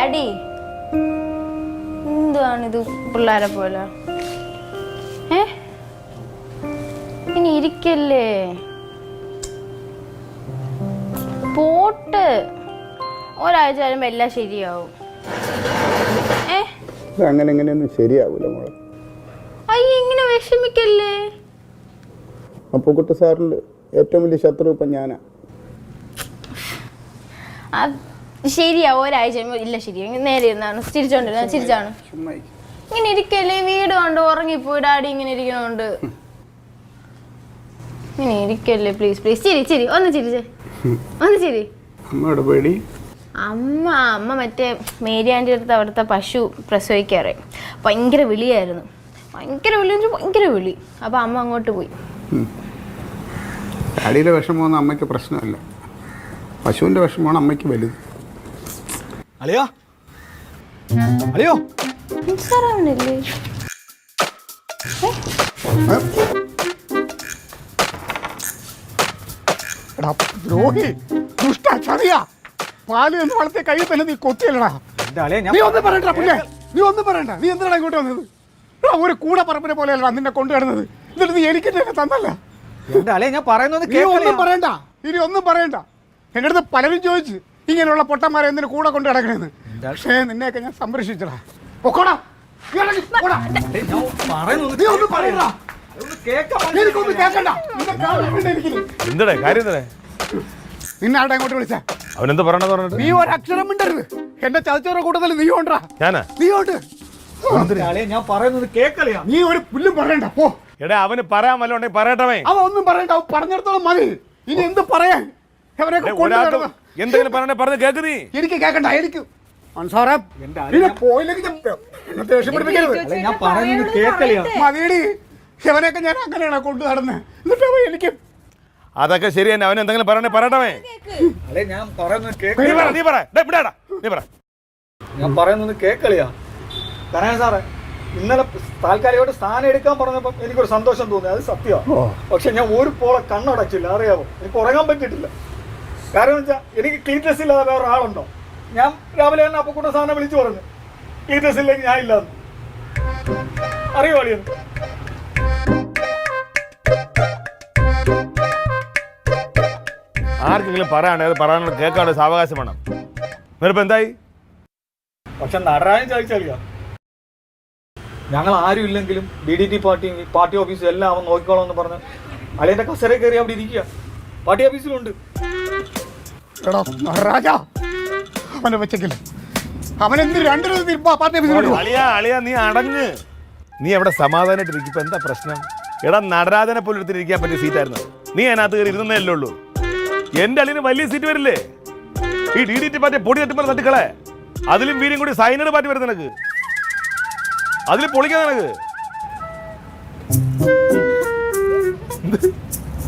Daddy എന്തുവാണിത് പിള്ളേരെ പോലെ? ഇനി ഇരിക്കല്ലേ, പോട്ട്. ഒരാഴ്ച വരുമ്പോ എല്ലാം ശരിയാവും. അങ്ങനെ എങ്ങനെയൊന്നും ശരിയാവൂല മോളെ. അയ്യ, ഇങ്ങനെ വിഷമിക്കല്ലേ. അപ്പുക്കുട്ട സാറിന്റെ ഏറ്റവും വലിയ ശത്രു ഇപ്പൊ ഞാനാ. ശരിയാവും, ഒരാഴ്ച ഇല്ല ശരിയാ. നേരെ ഇരുന്നാണ് ചിരിച്ചാണ്. ഇങ്ങനെ ഇരിക്കല്ലേ, വീട് കൊണ്ട് ഉറങ്ങിപ്പോയി ഡാഡി. ഇങ്ങനെ ഇരിക്കണോണ്ട് ഇങ്ങനെ ഇരിക്കല്ലേ, പ്ലീസ് പ്ലീസ്. ചിരി ഒന്ന് ചിരിച്ചേ, ഒന്ന് ചിരി. അമ്മയുടെ പേടി. അമ്മ മറ്റേ മേരി ആൻറ്റി അടുത്ത് അവിടുത്തെ പശു പ്രസവിക്കാറേ ഭയങ്കര വിളിയായിരുന്നു. ഭയങ്കര വിളി. അപ്പം അമ്മ അങ്ങോട്ട് പോയി. ഡാഡിയുടെ വിഷമമൊന്നും അമ്മയ്ക്ക് പ്രശ്നമല്ല, പശുവിൻ്റെ വിഷമമാണ് അമ്മയ്ക്ക് വലുത്. അളിയോ അളിയോ സാറാവണില്ലേ? ദ്രോഹി, ദുഷ്ട, ചതിയാ. പാല് എന്ന് വളർത്തിയ കയ്യിൽ തന്നെ നീ കൊത്തിയല്ലടാ. നീ ഒന്നും പറയണ്ട പുല്ലേ, നീ ഒന്നും പറയണ്ട. നീ എന്തിനാണ് ഇങ്ങോട്ട് വന്നത്? ഒരു കൂടെ പറമ്പിനെ പോലെയല്ല നിന്നെ കൊണ്ടുവരുന്നത്. എന്നിട്ട് നീ എനിക്ക് തന്നല്ല. ഞാൻ പറയുന്നത് ഒന്നും പറയണ്ട, ഇനി ഒന്നും പറയണ്ട. എൻ്റെ അടുത്ത് പലരും ചോദിച്ചു ഇങ്ങനെയുള്ള പൊട്ടന്മാരെ എന്തിനു കൂടെ കൊണ്ട് കിടക്കണേന്ന്. പക്ഷേ നിന്നെയൊക്കെ ഞാൻ സംരക്ഷിച്ചടാ. പൊക്കോടാ. നിന്നെ ആരുടെ അങ്ങോട്ട് വിളിച്ച അവനെന്താ പറയണെന്ന് പറഞ്ഞിട്ട്? നീ ഒരക്ഷരം മിണ്ടരുത്. എന്റെ ചതച്ചോറ കൂട്ടത്തിൽ നീ കൊണ്ടാ. നീ കൊണ്ട് ഞാൻ പറയുന്നത് കേക്കലയാ. നീ ഒരു പുല്ലും പറയണ്ട, പോ. എടാ, അവന് പറയാൻ വല്ലോണ്ടെ പറയട്ടവേ. അവൻ ഒന്നും പറയണ്ട, അവൻ പറഞ്ഞിടത്തോളം മതി. ഇനി എന്ത് പറയാൻ? എന്തെങ്കിലും പറഞ്ഞ പറഞ്ഞ് കേക്ക്. നീ എനിക്ക് കേക്കണ്ട, എനിക്ക് മതിയടി. ഇവനെയൊക്കെ ഞാൻ അങ്ങനെയാണ് കൊണ്ടു നടന്നത്. എന്നിട്ട് എനിക്ക് അതൊക്കെ ശരി തന്നെ. അവൻ എന്തെങ്കിലും പറയണേ പറയട്ടവേ. ഞാൻ പറയുന്നത് ഞാൻ പറയുന്നത് കേക്കളിയാ. കനക സാറേ, ഇന്നലെ താൽക്കാലികമായിട്ട് സ്ഥാനം എടുക്കാൻ പറഞ്ഞപ്പോൾ എനിക്കൊരു സന്തോഷം തോന്നി, അത് സത്യമാണ്. പക്ഷെ ഞാൻ ഒരു പോളെ കണ്ണടച്ചില്ല, അറിയാമോ? എനിക്ക് ഉറങ്ങാൻ പറ്റിയിട്ടില്ല. കാരണം എന്ന് വെച്ചാൽ എനിക്ക് ക്ലീൻ ഡ്രസ് ഇല്ലാതെ വേറെ ആളുണ്ടോ? ഞാൻ രാവിലെ തന്നെ അപ്പുക്കുട്ട സാധനം വിളിച്ചു പറഞ്ഞു ക്ലീൻ ഡ്രസ് ഇല്ലെങ്കിൽ ഞാൻ ഇല്ലാന്ന്. അറിയോ അളിയെന്ന്? ആർക്കെങ്കിലും പറയാണ്ട് അത് പറയാനുള്ള കേൾക്കാനുള്ള സാവകാശം വേണം. നിങ്ങളിപ്പോ എന്തായി? പക്ഷെ നടരാജൻ ചോദിച്ചളിയാ, ഞങ്ങൾ ആരും ഇല്ലെങ്കിലും BDT പാർട്ടി ഓഫീസും എല്ലാം അവൻ നോക്കിക്കോളാം എന്ന് പറഞ്ഞ് അളിയന്റെ കസേര കയറി അവിടെ ഇരിക്കുക. പാർട്ടി ഓഫീസിലുണ്ട്. നീ അടഞ്ഞ്, നീ എവിടെ സമാധാനമായിട്ട് ഇരിക്കും. ഇപ്പൊ എന്താ പ്രശ്നം? എടാ, നടരാജനെ പോലും എടുത്തിരിക്കാൻ പറ്റിയ സീറ്റായിരുന്നു. നീ അതിനകത്ത് കയറി ഇരുന്നേ ഉള്ളൂ. എന്റെ അളിന് വലിയ സീറ്റ് വരില്ലേ? ഈ DDT പാർട്ടി പൊടി തട്ടിപ്പറ തട്ടിക്കളെ. അതിലും വീരും കൂടി സൈനഡ് പാർട്ടി വരുന്ന നിനക്ക്, അതിൽ പൊളിക്കാൻ നിനക്ക്.